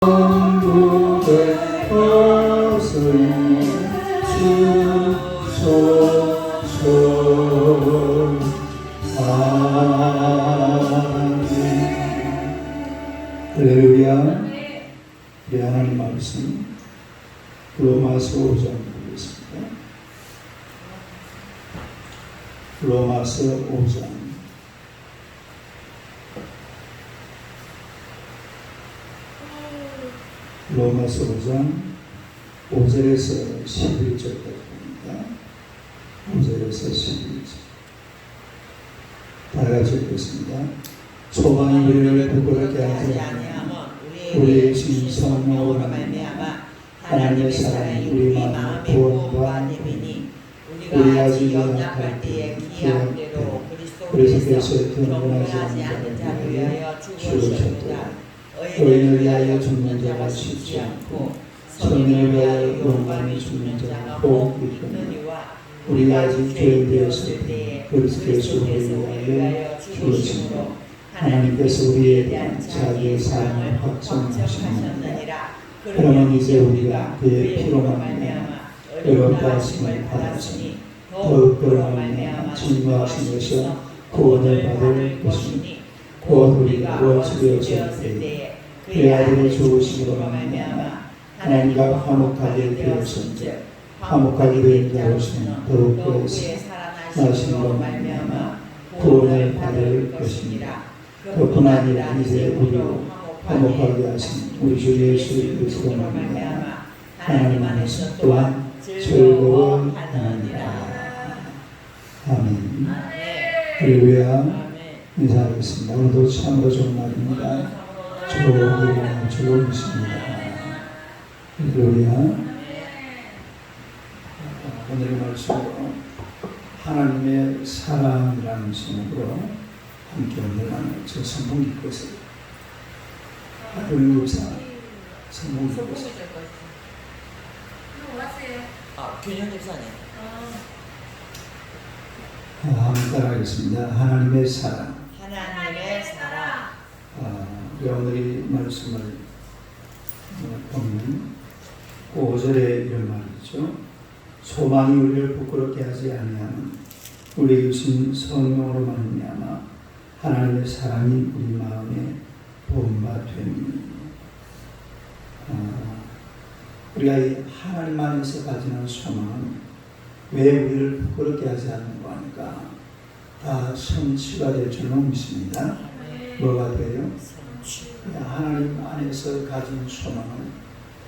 천국을 거스리 주소서. 아멘. 할렐루야. 우리 하나님 말씀 로마서 5장 보겠습니다. 로마서 5장 로마서 5장 5절에서 11절까지 봅니다. 5절에서 11절 다 같이 읽겠습니다. 소망이 우리를 부끄럽게 하지 아니하며 우리의 신 성령으로 말미암아 하나님의 사랑이 우리 마음에 구원과 되리니 우리가 아직 연약할 때에 기이한 대로 그리스도께서 등분하지 않는 자를 위하여 죽으셨도다. 의인을 위하여 죽는 자가 쉽지 않고 선인을 위하여 용감히 죽는 자가 혹 있거니와 우리가 아직 죄인 되었을 때에 그리스도께서 우리를 위하여 죽으심으로 하나님께서 우리에 대한 자기의 사랑을 확증하셨느니라. 그러면 이제 우리가 그의 피로 말미암아 의롭다 하심을 받았으니 더욱 그로 말미암아 진노하신 것이 구원을 받을 것이니 곧 우리가 원수되었을 때에 그의 아들의 죽으심으로 말미암아 하나님과 화목하게 되었은즉 화목하게 된 자로서는 더욱 그의 살아나심으로 말미암아 구원을 받을 것이니라. 그뿐 아니라 이제 우리로 화목하게 하신 우리 주 예수 그리스도로 말미암아 하나님 안에서 또한 즐거워하느니라. 아멘. 할렐루야. 인사하겠습니다. 오늘도 참으로 좋은 날입니다. 좋은 즐거움이십니다. 할렐루야. 오늘의 말씀으로 하나님의 사랑이라는 제목으로 함께 오늘 나눌 저 성경 읽고있어요. 하루는 목사 성경 읽고있어요. 균형 집사님. 한번 따라하겠습니다. 하나님의 사랑. 하나님의 사랑. 오늘의 말씀을 보면 5절에 이런 말이죠. 소망이 우리를 부끄럽게 하지 아니하는 우리 주신 성령으로 말미암아 하나님의 사랑이 우리 마음에 부음바 되니. 우리가 이 하나님 안에서 가지는 소망은 왜 우리를 부끄럽게 하지 않는 거 하니까 다 성취가 될 줄로 믿습니다. 뭐가 돼요? 하나님 안에서 가진 소망은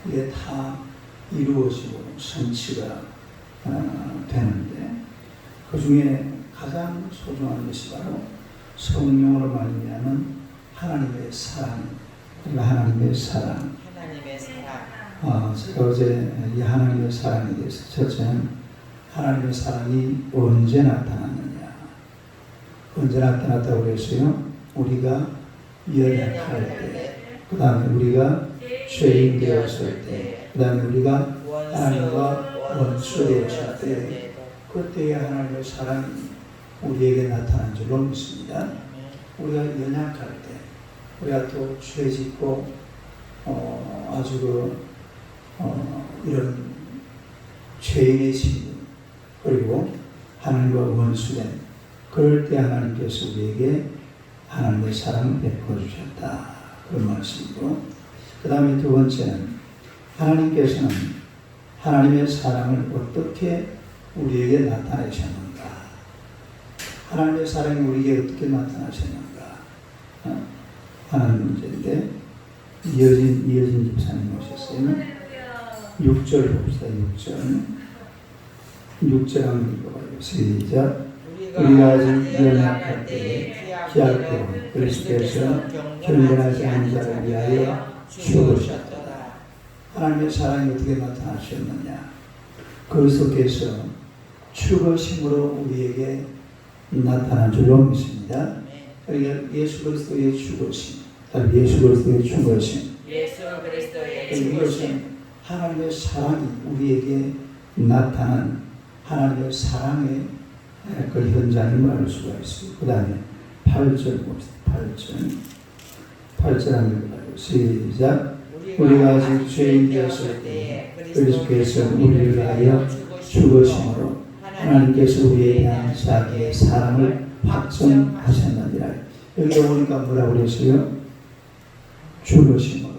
이게 다 이루어지고 성취가 되는데 그 중에 가장 소중한 것이 바로 성령으로 말미암은 하나님의 사랑. 하나님의 사랑. 하나님의 사랑. 제가 어제 이 하나님의 사랑에 대해서 첫째는 하나님의 사랑이 언제 나타났느냐. 언제 나타났다고 그랬어요? 우리가 연약할 때, 그 다음에 우리가 죄인 되었을 때, 그 다음에 우리가 하나님과 원수 되었을 때, 그때의 하나님의 사랑이 우리에게 나타난 줄로 믿습니다. 우리가 연약할 때, 우리가 또 죄 짓고 아주 이런 죄인의 신분 그리고 하나님과 원수된 그럴 때 하나님께서 우리에게 하나님의 사랑을 베풀어 주셨다. 그런 말씀이고, 그 다음에 두 번째는 하나님께서는 하나님의 사랑을 어떻게 우리에게 나타내셨는가. 하나님의 사랑이 우리에게 어떻게 나타나셨는가 하는 문제인데, 이어진 집사님 오셨어요. 6절 봅시다. 6절 한번 읽어봐요. 시작. 우리가 아직 연약할 때에 기약되어 그리스도께서 견고하지 않은 자를 위하여 죽으셨도다. 하나님의 사랑이 어떻게 나타나셨느냐. 그리스도께서 죽으심으로 우리에게 나타난 줄로 믿습니다. 그러니까 예수 그리스도의 죽으심, 예수 그리스도의 죽으심, 이것은 하나님의 사랑이 우리에게 나타난 하나님의 사랑의 그 현장임을 알 수가 있어요. 그 다음에 8절 봅시다. 8절 한번 읽어봐요. 시작. 우리가 아직 죄인 되었을 때 그리스도께서 우리를 위하여 죽으심으로 하나님께서 우리에 대한 자기의 사랑을 확증하셨느니라. 여기 보니까 뭐라고 그랬어요? 죽으심으로.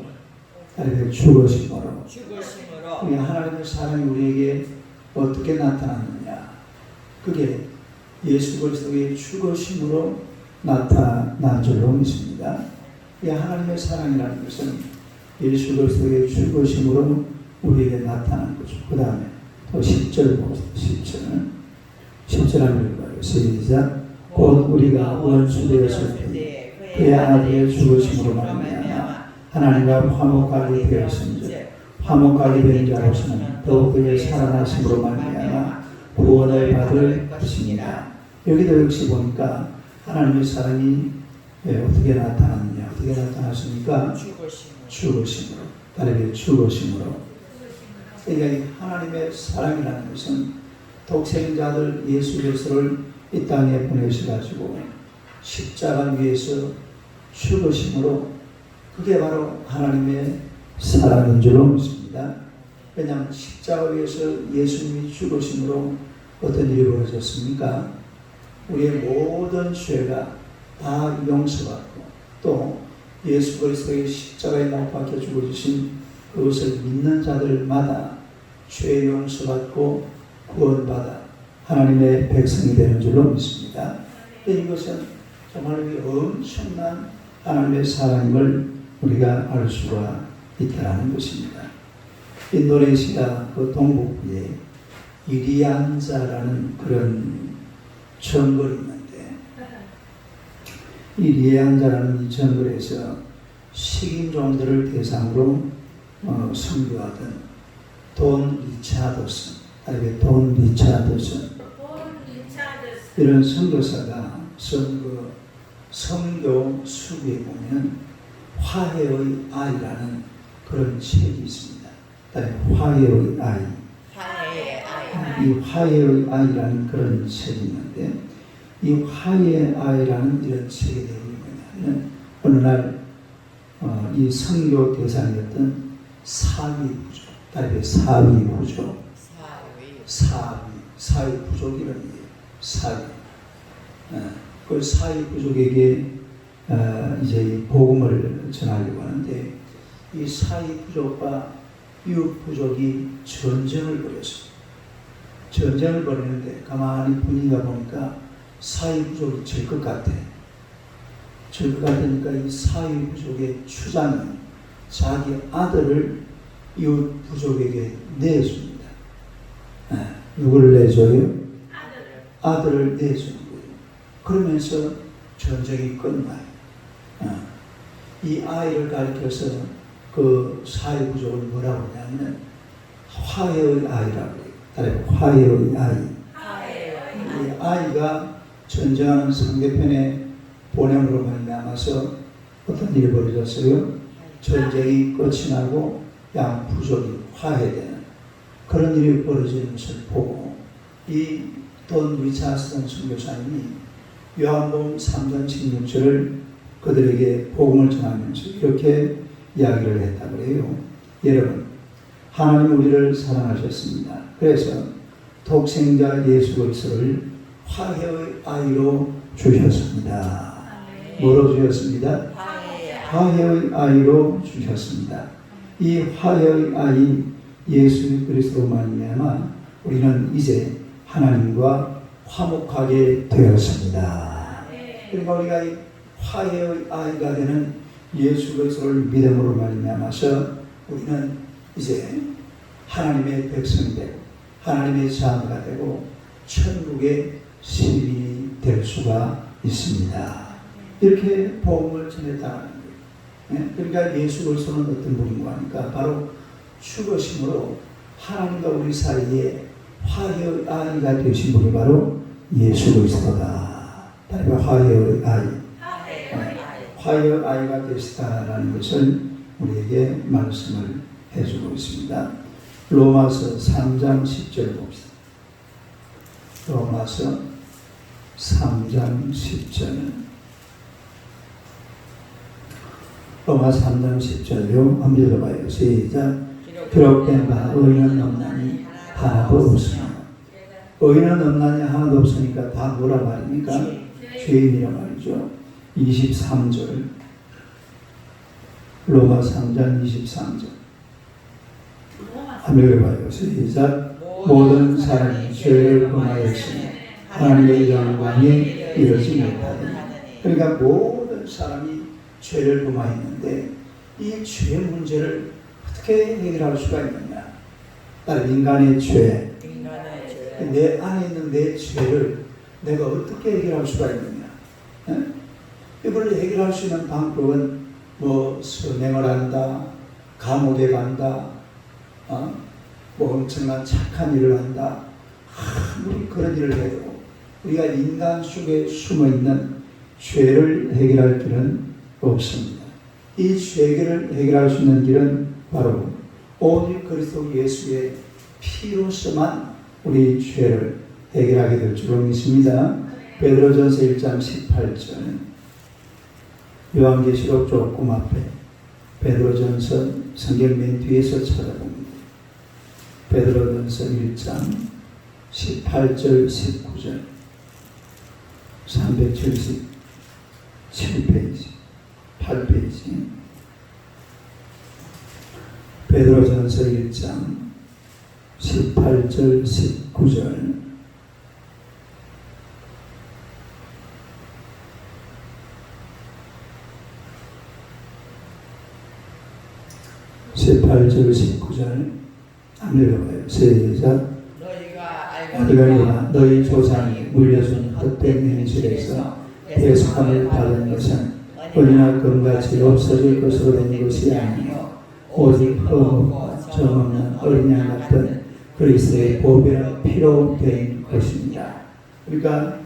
죽으심으로. 우리 하나님의 사랑이 우리에게 어떻게 나타났느냐? 그게 예수 그리스도의 죽으심으로 나타난 줄로 믿습니다. 이 하나님의 사랑이라는 것은 예수 그리스도의 죽으심으로 우리에게 나타난 거죠. 그 다음에 또 10절 보세요. 10절 한번 읽어요. 시작. 곧 우리가 원수 되었을 때 그의 아들의 죽으심으로 말미암아 하나님과 화목하게 되었은즉 화목하게 된 자로서는 더욱 그의 살아나심으로 말미암아 구원을 받을 것입니다. 여기도 역시 보니까 하나님의 사랑이 어떻게 나타났느냐? 어떻게 나타났습니까? 죽으심으로. 다르게 죽으심으로. 그러니까 하나님의 사랑이라는 것은 독생자들 예수 그리스도를 이 땅에 보내셔가지고 십자가 위에서 죽으심으로 그게 바로 하나님의 사랑인 줄로 믿습니다. 왜냐하면 십자가 위에서 예수님이 죽으심으로 어떤 일이 벌어졌습니까? 우리의 모든 죄가 다 용서받고 또 예수 그리스도의 십자가에 못 박혀 죽어주신 그것을 믿는 자들마다 죄 용서받고 구원받아 하나님의 백성이 되는 줄로 믿습니다. 이것은 정말 엄청난 하나님의 사랑임을 우리가 알 수가 있다는 것입니다. 인도네시아 그 동북부에 이리안자라는 그런 정글이 있는데 이 리안자라는 이 정글에서 식인종들을 대상으로 선교하던 돈 리차드슨 이런 선교사가 선교 수기에 보면 화해의 아이라는 그런 책이 있습니다. 화해의 아이. 이 화해의 아이라는 그런 책이 있는데 이 화해의 아이라는 이런 책의 내용이 뭐냐면 어느 날 이 선교 대상이었던 사위부족, 사위부족이라는 얘기예요. 사위. 그 사위부족에게 이제 복음을 전하려고 하는데 이 사위부족과 이웃부족이 전쟁을 벌였어요. 전쟁을 벌이는데 가만히 분위기가 보니까 사위부족이 질 것 같아. 질 것 같으니까 이 사위부족의 추장이 자기 아들을 이웃부족에게 내줍니다. 누구를 내줘요? 아들을 내주는 거예요. 그러면서 전쟁이 끝나요. 이 아이를 가리켜서 그 사위부족을 뭐라고 하냐면 화해의 아이라고 해요. 화해의 아이. 이 아이가 전쟁하는 상대편의 보냄으로 말미암아서 어떤 일이 벌어졌어요? 전쟁이 끝이 나고 양 부족이 화해되는 그런 일이 벌어지는 것을 보고 이 돈 리차드슨 선교사님이 요한복음 3장 16절을 그들에게 복음을 전하면서 이렇게 이야기를 했다고 해요. 여러분, 하나님 우리를 사랑하셨습니다. 그래서 독생자 예수 그리스도를 화해의 아이로 주셨습니다. 뭐로 주셨습니다? 화해의 아이로 주셨습니다. 이 화해의 아이 예수 그리스도로 말미암아 우리는 이제 하나님과 화목하게 되었습니다. 그러니까 우리가 이 화해의 아이가 되는 예수 그리스도를 믿음으로 말미암아서 우리는 이제 하나님의 백성이 되고 하나님의 자녀가 되고 천국의 시민이 될 수가 있습니다. 이렇게 복음을 전했다는 거예요. 그러니까 예수 그리스도는 어떤 분인가 하니까 바로 죽으심으로 하나님과 우리 사이에 화해의 아이가 되신 분이 바로 예수 그리스도다. 그러니까 화해의 아이. 화해의 아이가 되시다라는 것을 우리에게 말씀을 해주고 있습니다. 로마서 3장 10절 봅시다. 로마서 3장 10절 로마 3장 10절로 한번 읽어봐요. 시작. 기록된 바 의인은 없나니 하나도 없으며. 의인은 없나니 하나도 없으니까 다 뭐라 말입니까? 죄인이라 말이죠. 23절. 로마 3장 23절. 한번 읽어봐요. 시작. 모든 사람이 죄를 범하였으니 하나님의 영광에 이르지 못하더니. 그러니까 모든 사람이 죄를 범하였는데 이 죄 문제를 어떻게 해결할 수가 있느냐? 인간의 죄, 내 안에 있는 내 죄를 내가 어떻게 해결할 수가 있느냐? 이걸 해결할 수 있는 방법은 뭐 선행을 한다, 감옥에 간다, 뭐 엄청난 착한 일을 한다. 아무리 그런 일을 해도 우리가 인간 속에 숨어있는 죄를 해결할 길은 없습니다. 이 죄를 해결할 수 있는 길은 바로 오직 그리스도 예수의 피로서만 우리 죄를 해결하게 될 줄로 믿습니다. 베드로전서 1장 18절. 요한계시록 조금 앞에 베드로전서 성경 맨 뒤에서 찾아봅니다. 베드로전서 1장 18절 19절 377페이지 8페이지 베드로전서 1장 18절 19절 18절 19절 안 읽어봐요. 시작. 너희가 너희 조상이 물려준 헛된 행실에서 대속함을 받은 것은 은이나 금같이 없어질 것으로 된 것이 아니요 오직 흠없고 정없는 어린 양 같은 그리스도의 보배는 피로 된 것입니다. 그러니까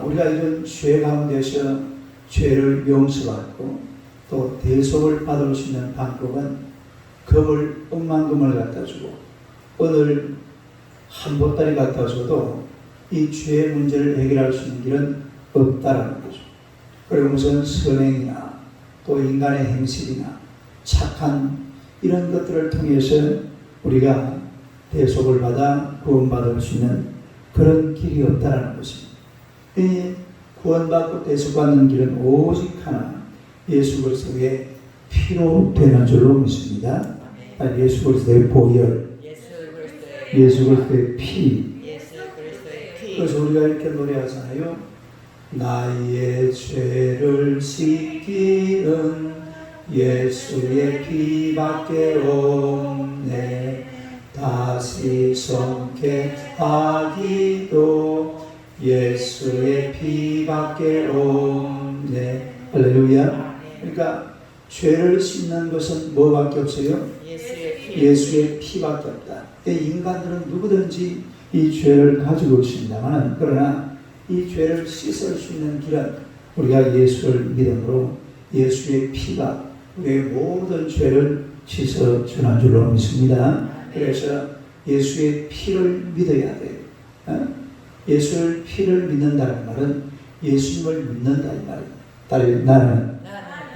우리가 이런 죄 가운데서 죄를 용서받고 또 대속을 받을 수 있는 방법은 금을 억만금을 갖다 주고 오늘 한 보따리 갖다 줘도 이 죄의 문제를 해결할 수 있는 길은 없다라는 거죠. 그리고 무슨 선행이나 또 인간의 행실이나 착한 이런 것들을 통해서 우리가 대속을 받아 구원받을 수 있는 그런 길이 없다라는 것입니다. 이 구원받고 대속받는 길은 오직 하나 예수 그리스도의 피로 되는 줄로 믿습니다. 예수 그리스도의 보혈, 예수 그리스도의 피. 그래서 우리가 이렇게 노래하잖아요. 나의 죄를 씻기는 예수의 피밖에 없네. 다시 성케하기도 예수의 피밖에 없네. 할렐루야. 그러니까 죄를 씻는 것은 뭐밖에 없어요? 예수의 피밖에 없다. 인간들은 누구든지 이 죄를 가지고 있습니다만 그러나 이 죄를 씻을 수 있는 길은 우리가 예수를 믿음으로 예수의 피가 우리의 모든 죄를 씻어주는 줄로 믿습니다. 그래서 예수의 피를 믿어야 돼요. 예수의 피를 믿는다는 말은 예수님을 믿는다 이 말입니다. 나는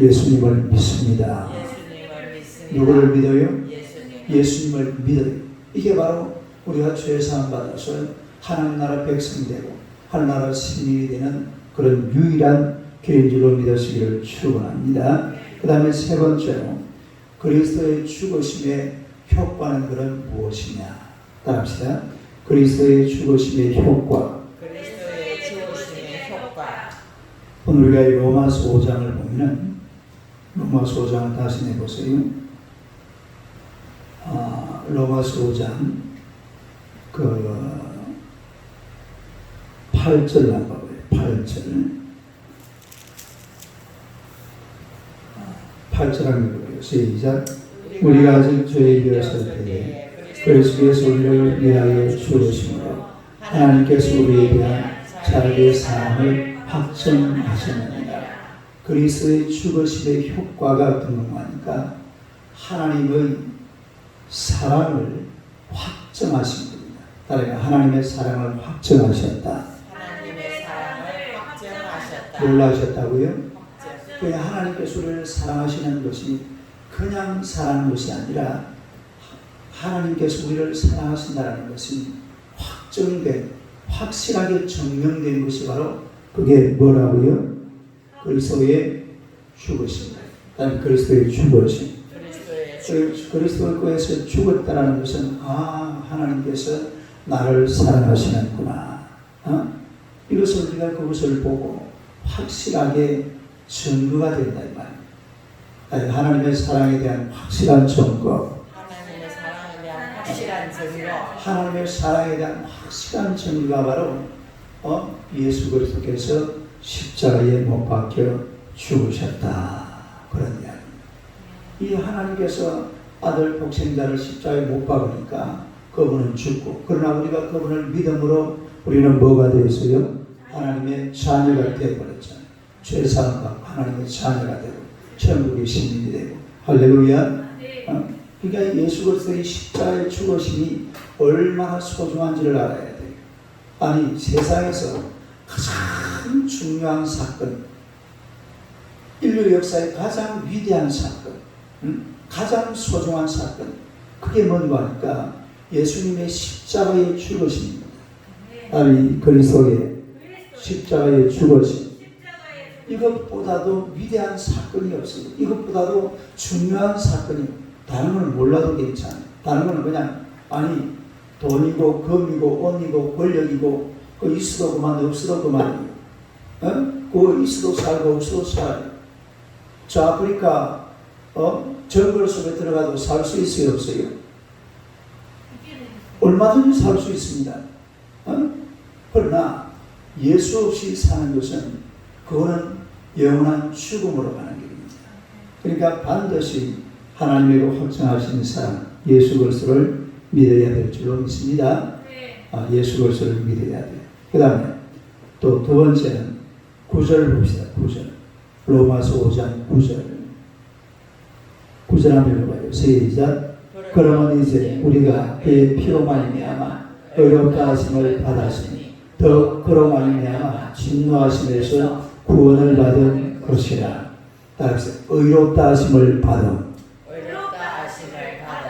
예수님을 믿습니다. 누구를 믿어요? 예수님을 믿어요. 이게 바로 우리가 죄 사함 받아서 하나님 나라 백성이 되고 하나님 나라 시민이 되는 그런 유일한 길인 줄로 믿으시기를 축원합니다. 그 다음에 세 번째로 그리스도의 죽으심의 효과는 그런 무엇이냐? 따라합시다. 그리스도의 죽으심의 효과. 오늘 우리가 이 로마서 5장을 보면은 로마서 5장을 다시 내보세요. 로마서 5장 그 8절 한번 봐요. 8절 한번 봐요. 시작. 우리가 아직 죄에 되었을 때에 그리스도께서 우리를 위하여 죽으심으로 하나님께서 우리에 대한 자기의 사랑을 확증하셨느니라. 그리스도의 죽으심의 효과가 어떤 건가 하니까 하나님의 사랑을 확증하신 겁니다. 따라서 하나님의 사랑을 확증하셨다. 하나님의 사랑을 확증하셨다. 뭘로 하셨다고요? 그 하나님께서 우리를 사랑하시는 것이 그냥 사랑하는 것이 아니라 하나님께서 우리를 사랑하신다는 것이 확정된, 확실하게 증명된 것이 바로 그게 뭐라고요? 그리스도의 죽으심이다. 그리스도의 죽으심. 그리스도를 위해서 죽었다는 것은 하나님께서 나를 사랑하시는구나. 이것을 우리가 그것을 보고 확실하게 증거가 된다 이 말이에요. 하나님의 사랑에 대한 확실한 증거. 하나님의 사랑에 대한 확실한 증거. 하나님의 사랑에 대한 확실한 증거가 바로 예수 그리스도께서 십자가에 못 박혀 죽으셨다. 그런 이야기입니다. 이 하나님께서 아들 독생자를 십자가에 못 박으니까 그분은 죽고, 그러나 우리가 그분을 믿음으로 우리는 뭐가 되었어요? 하나님의 자녀가 되어버렸잖아요. 죄사함 받고 하나님의 자녀가 되고 천국의 시민이 되고. 할렐루야. 그러니까 예수 그리스도의 십자가의 죽으심이 얼마나 소중한지를 알아야 돼요. 아니, 세상에서 가장 중요한 사건, 인류 역사의 가장 위대한 사건, 가장 소중한 사건, 그게 뭔가 하니까 예수님의 십자가의 죽으심입니다. 아니, 그리스도의 십자가의 죽으심. 이것보다도 위대한 사건이 없어요. 이것보다도 중요한 사건이, 다른 건 몰라도 괜찮아요. 다른 건 그냥 돈이고 금이고 옷이고 권력이고 그 있어도 그만 없어도 그만이에요. 그거 있어도 살고 없어도 살아요. 저 아프리카 정글 속에 들어가도 살 수 있어요 없어요? 얼마든지 살 수 있습니다. 그러나 예수 없이 사는 것은 그거는 영원한 죽음으로 가는 길입니다. 그러니까 반드시 하나님으로 확정하신 사람 예수 그리스도를 믿어야 될 줄로 믿습니다. 예수 그리스도를 믿어야 돼요. 그 다음에 또 두 번째는 9절 봅시다. 9절. 로마서 5장 9절. 9절 한번 읽어봐요. 시작. 그러면 이제 우리가 그의 피로 말미암아 의롭다 하심을 받았으니 더 그로 말미암아 진노하심에서 구원을 받은 것이라. 따라서 의롭다 하심을 받음.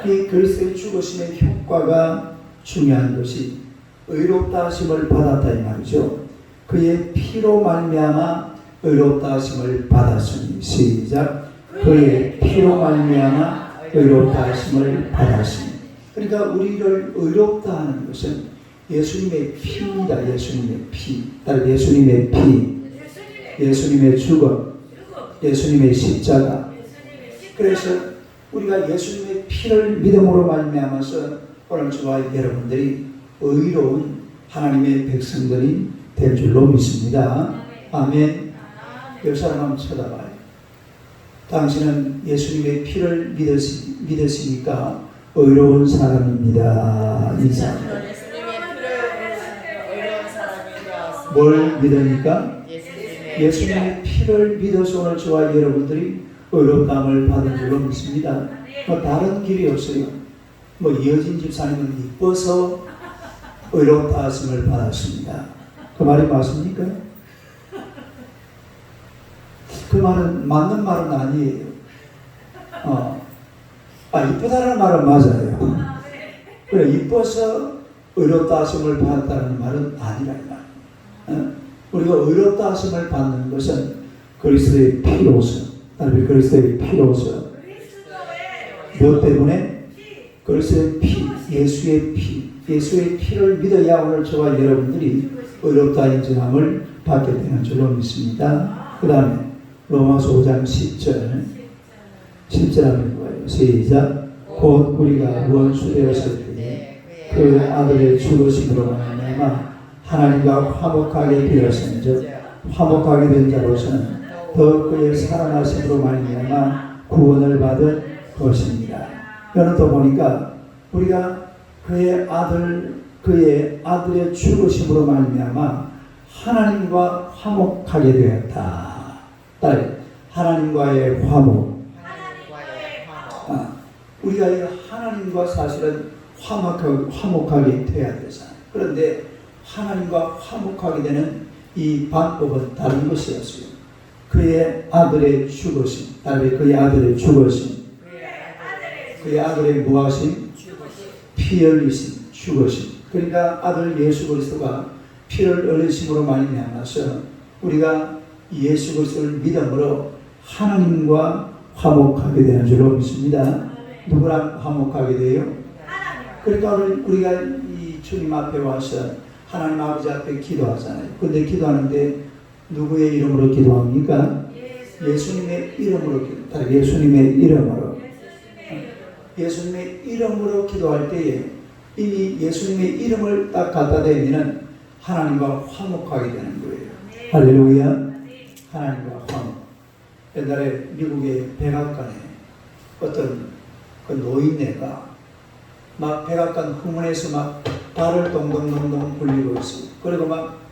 이 그리스도의 죽으심의 효과가 중요한 것이 의롭다 하심을 받았다 이 말이죠. 그의 피로 말미암아 의롭다 하심을 받았으니. 시작. 그의 피로 말미암아 의롭다 하심을 받았으니. 그러니까 우리를 의롭다 하는 것은 예수님의 피입니다. 예수님의 피. 예수님의 피. 예수님의 죽음. 예수님의 십자가. 그래서 우리가 예수님의 피를 믿음으로 말미암아서 오늘 저와 여러분들이 의로운 하나님의 백성들이 될 줄로 믿습니다. 아멘. 그 사람 한번 쳐다봐요. 당신은 예수님의 피를 믿으시니까 의로운 사람입니다. 인사. 뭘 믿으니까? 예수님의 피를 믿어서 오늘 저와 여러분들이 의롭다함을 받은 줄로 믿습니다. 다른 길이 없어요. 이어진 집사님은 이뻐서 의롭다 하심을 받았습니다. 그 말이 맞습니까? 그 말은 맞는 말은 아니에요. 이쁘다는 말은 맞아요. 그래, 이뻐서 의롭다 하심을 받았다는 말은 아니라 이 말. 우리가 의롭다 하심을 받는 것은 그리스도의 피로서, 그리스도의 피로서. 무엇 때문에? 그리스도의 피, 예수의 피를 믿어야 오늘 저와 여러분들이 의롭다 인정함을 받게 되는 줄로 믿습니다. 그 다음에 로마서 5장 10절. 10절 한번 읽어요. 시작. 곧 우리가 원수 되었을 때 그 아들의 죽으심으로 말미암아 하나님과 화목하게 되었은즉 화목하게 된 자로서는 더 그의 살아나심으로 말미암아 구원을 받은 것입니다. 여기 또 보니까 우리가 그의 아들의 죽으심으로 말미암아 하나님과 화목하게 되었다. 하나님과의 화목. 우리가 하나님과 사실은 화목하게 돼야 되잖아요. 그런데 하나님과 화목하게 되는 이 방법은 다른 것이었어요. 그의 아들의 죽으심, 다음에 그의 아들의 죽으심, 그의 아들의 무하심, 피 흘리심, 죽으심. 그러니까 아들 예수 그리스도가 피를 흘리심으로 말미암아서 우리가 예수 그리스도를 믿음으로 하나님과 화목하게 되는 줄로 믿습니다. 누구랑 화목하게 돼요? 그러니까 오늘 우리가 이 주님 앞에 와서 하나님 아버지 앞에 기도하잖아요. 근데 기도하는데 누구의 이름으로 기도합니까? 예수님의 이름으로 기도. 예수님의 이름으로. 예수님의 이름으로 기도할 때에 이미 예수님의 이름을 딱 갖다 대면 하나님과 화목하게 되는 거예요. 할렐루야. 하나님과 화목. 옛날에 미국의 백악관에 어떤 그 노인네가 막 백악관 후문에서 막 발을 동동동동 굴리고 있어요. 그리고 막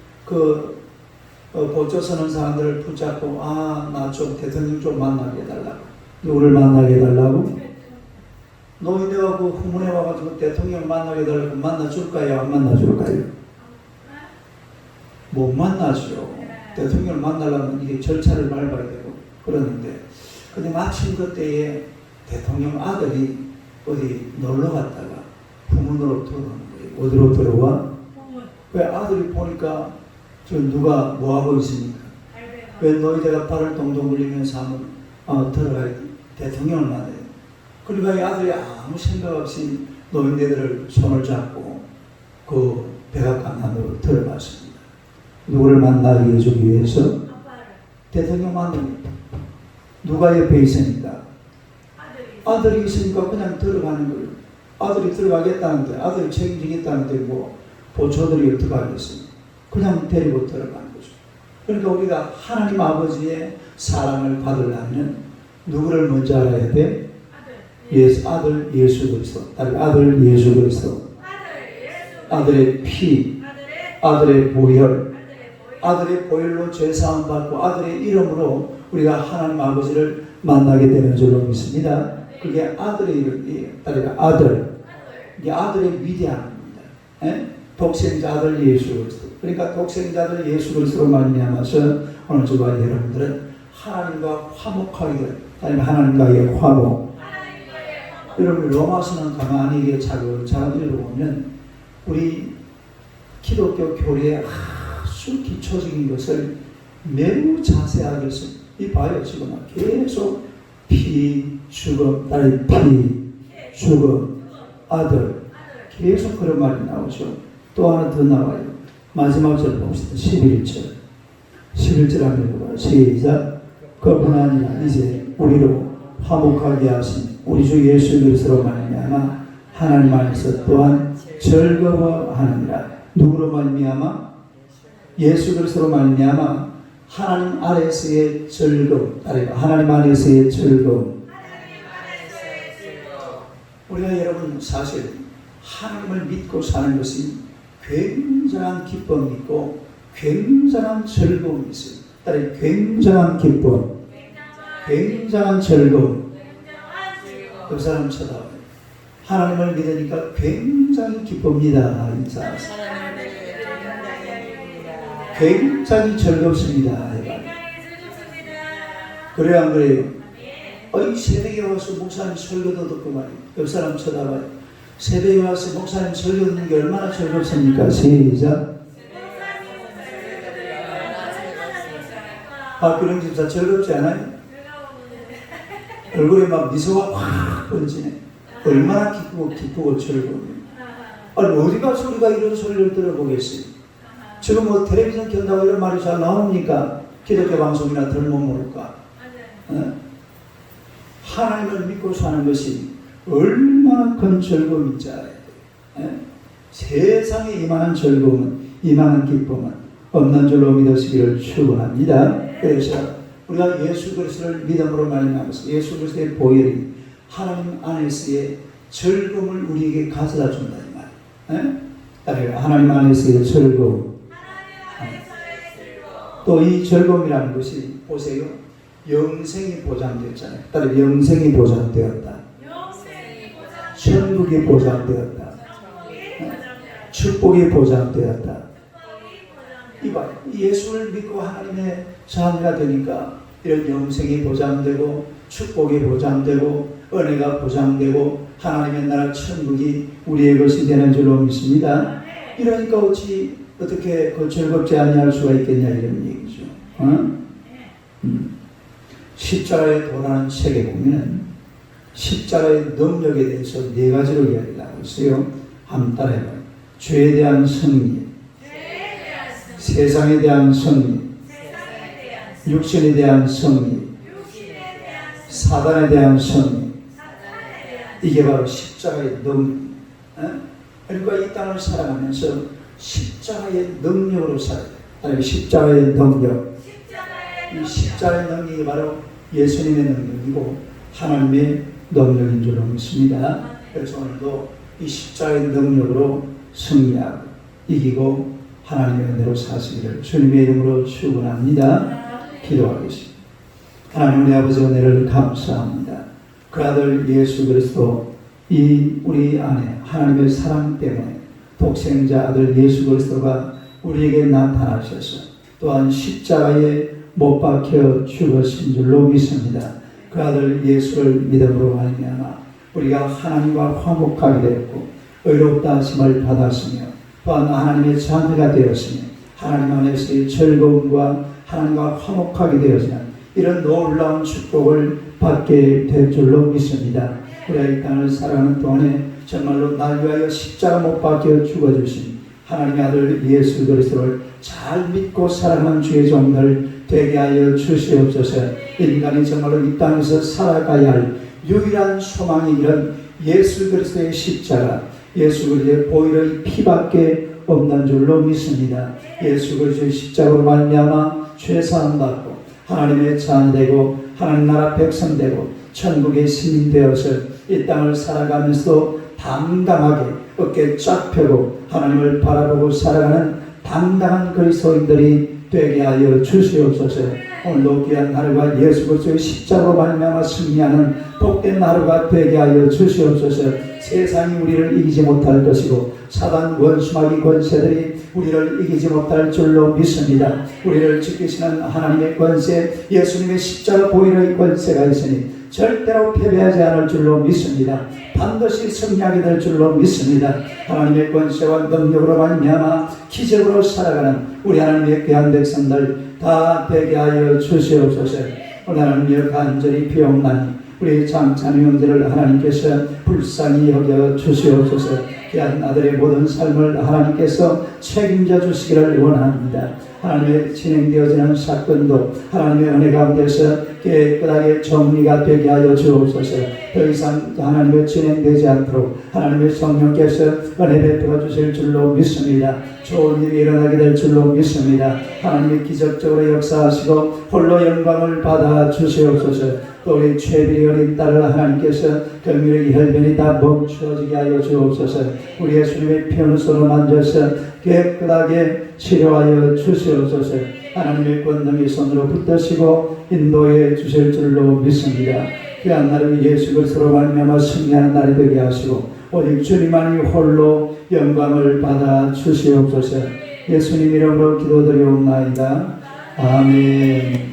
보조 서는 사람들을 붙잡고 나 좀 대통령 좀 만나게 해달라고. 누구를 만나게 해달라고? 노인네가 그 후문에 와가지고 대통령을 만나게 해달라고 만나줄까요? 안 만나줄까요? 못 만나죠. 대통령을 만나려면 이게 절차를 밟아야 되고 그러는데 근데 마침 그때에 대통령 아들이 어디 놀러 갔다가 후문으로 들어오는 거예요. 어디로 들어와? 왜 아들이 보니까 저 누가 뭐하고 있습니까? 왜 너희들가 발을 동동 굴리면서 한번 들어가야 대통령을 만나요. 그러니까 이 아들이 아무 생각 없이 노인네들을 손을 잡고 그 백악관 안으로 들어갔습니다. 누구를 만나게 해주기 위해서? 대통령 만납니다. 누가 옆에 있으니까? 아들이 있으니까 그냥 들어가는 거예요. 아들이 들어가겠다는데 아들이 책임지겠다는데 뭐 보초들이 어떻게 하겠어요? 그냥 데리고 들어가는 거죠. 그러니까 우리가 하나님 아버지의 사랑을 받으려면 누구를 먼저 알아야 돼? 아들 예수 그리스도. 아들 예수 그리스도. 아들의 피, 아들의 보혈, 아들의 보혈로 죄사함 받고 아들의 이름으로 우리가 하나님 아버지를 만나게 되는 줄로 믿습니다. 그게 아들의 이름이에요. 아들. 이게 아들의 위대함입니다. 독생자 아들 예수 그리스도. 그러니까 독생자 아들 예수 그리스도로 말미암아서 오늘 저와 여러분들은 하나님과 화목하게 되는, 아니면 하나님과의 화목. 여러분 로마서는 가만히 이게 차근차근 읽어보면 우리 기독교 교리의 아주 기초적인 것을 매우 자세하게 씁니다. 이 봐요. 지금 계속 피, 죽음, 딸의 피, 죽음, 아들. 계속 그런 말이 나오죠. 또 하나 더 나와요. 마지막 절 봅시다. 11절. 11절 한번 읽어봐요. 시작. 그뿐 아니라 이제 우리로 화목하게 하신 우리 주 예수 그리스도로 말미암아 하나님 안에서 또한 즐거워하느니라. 누구로 말미암아? 예수 그리스도로 말미암아 하나님 안에서의 즐거움. 하나님 안에서의 즐거움. 우리가 여러분 사실 하나님을 믿고 사는 것이 굉장한 기쁨이 있고 굉장한 즐거움이 있어요. 굉장한 기쁨, 굉장한 즐거움. 그 사람 쳐다봐요. 하나님을 믿으니까 굉장히 기쁩니다. 인사하세요. 굉장히 즐겁습니다. 그래야 안 그래요? 새벽에 와서 목사님 설교도 듣고 말이에요. 옆 사람 쳐다봐요. 새벽에 와서 목사님 설교 듣는 게 얼마나 즐겁습니까? 시작. 박규령 집사 즐겁지 않아요? 얼굴에 막 미소가 확 번지네. 얼마나 기쁘고 즐거워요. 아니 어디 가서 우리가 이런 소리를 들어보겠어요? 지금 뭐 텔레비전 켠다고 이런 말이 잘 나옵니까? 기독교 방송이나 들못 모를까? 하나님을 믿고 사는 것이 얼마나 큰 즐거움인지 알아야 돼요. 세상에 이만한 즐거움은, 이만한 기쁨은 없는 줄로 믿으시기를 축원합니다. 그래서 우리가 예수 그리스도를 믿음으로 말미암아서 예수 그리스도의 보혈이 하나님 안에서의 즐거움을 우리에게 가져다 준다 이 말이에요. 하나님 안에서의 즐거움. 또 이 즐거움이라는 것이 보세요. 영생이 보장되었잖아요. 따로 영생이 보장되었다. 천국이 보장되었다. 축복이 보장되었다. 이봐, 예수를 믿고 하나님의 자녀가 되니까 이런 영생이 보장되고 축복이 보장되고 은혜가 보장되고 하나님의 나라 천국이 우리의 것이 되는 줄로 믿습니다. 이러니까 어떻게 즐겁지 아니할 수가 있겠냐 이런 얘기죠. 십자가의 도라는 책에 보면 십자가의 능력에 대해서 네 가지로 이야기를 하고 있어요. 한번 따라해봐요. 죄에 대한 승리, 세상에 대한 승리, 육신에 대한 승리, 사단에 대한 승리. 이게 바로 십자가의 능력. 그러니까 이 땅을 살아가면서 십자가의 능력으로 살아야 돼요. 십자가의 능력. 이 십자가의 능력이 바로 예수님의 능력이고 하나님의 능력인 줄로 믿습니다. 그래서 오늘도 이 십자가의 능력으로 승리하고 이기고 하나님의 은혜로 사시기를 주님의 이름으로 축원합니다. 기도하겠습니다. 하나님 우리 아버지 은혜를 감사합니다. 그 아들 예수 그리스도 이 우리 안에 하나님의 사랑 때문에 독생자 아들 예수 그리스도가 우리에게 나타나셔서 또한 십자가에 못 박혀 죽으신 줄로 믿습니다. 그 아들 예수를 믿음으로 말미암아 우리가 하나님과 화목하게 되었고 의롭다 하심을 받았으며 또한 하나님의 자녀가 되었으며 하나님 안에서의 즐거움과 하나님과 화목하게 되어지는 이런 놀라운 축복을 받게 될 줄로 믿습니다. 우리가 이 땅을 살아가는 동안에 정말로 날 위하여 십자가 못 박혀 죽어주신 하나님의 아들 예수 그리스도를 잘 믿고 사랑하는 주의 종들 되게 하여 주시옵소서. 인간이 정말로 이 땅에서 살아가야 할 유일한 소망이 이런 예수 그리스도의 십자가, 예수 그리스도의 보혈의 피밖에 없는 줄로 믿습니다. 예수 그리스도의 십자가로 말미암아 죄사함 받고 하나님의 자녀 되고 하나님 나라 백성 되고 천국의 시민 되어서 이 땅을 살아가면서도 당당하게 어깨 쫙 펴고 하나님을 바라보고 살아가는 당당한 그리스도인들이 되게 하여 주시옵소서. 오늘도 귀한 하루가 예수 그리스도의 십자가로 말미암아 승리하는 복된 하루가 되게 하여 주시옵소서. 세상이 우리를 이기지 못할 것이고 사단 원수마귀 권세들이 우리를 이기지 못할 줄로 믿습니다. 우리를 지키시는 하나님의 권세, 예수님의 십자가 보혈의 권세가 있으니 절대로 패배하지 않을 줄로 믿습니다. 반드시 승리하게 될 줄로 믿습니다. 하나님의 권세와 능력으로 말미암아 기적으로 살아가는 우리 하나님의 귀한 백성들 다 되게 하여 주시옵소서. 오늘 하나님의 간절히 비옵나니 우리 장찬의 형제를 하나님께서 불쌍히 여겨 주시옵소서. 귀한 아들의 모든 삶을 하나님께서 책임져 주시기를 원합니다. 하나님의 진행되어지는 사건도 하나님의 은혜 가운데서 깨끗하게 정리가 되게 하여 주옵소서. 더 이상 하나님의 진행되지 않도록 하나님의 성령께서 은혜 베풀어 주실 줄로 믿습니다. 좋은 일이 일어나게 될 줄로 믿습니다. 하나님의 기적적으로 역사하시고 홀로 영광을 받아 주시옵소서. 또 우리 최비리 어린 딸을 하나님께서 경륜의 혈변이 다 멈추어지게 하여 주옵소서. 우리 예수님의 피는 손을 만져서 깨끗하게 치료하여 주시옵소서. 하나님의 권능의 손으로 붙드시고 인도해 주실 줄로 믿습니다. 귀한 날은 예수 그리스도로 말미암아 승리하는 날이 되게 하시고 오직 주님만이 홀로 영광을 받아 주시옵소서. 예수님 이름으로 기도드리옵나이다. 아멘.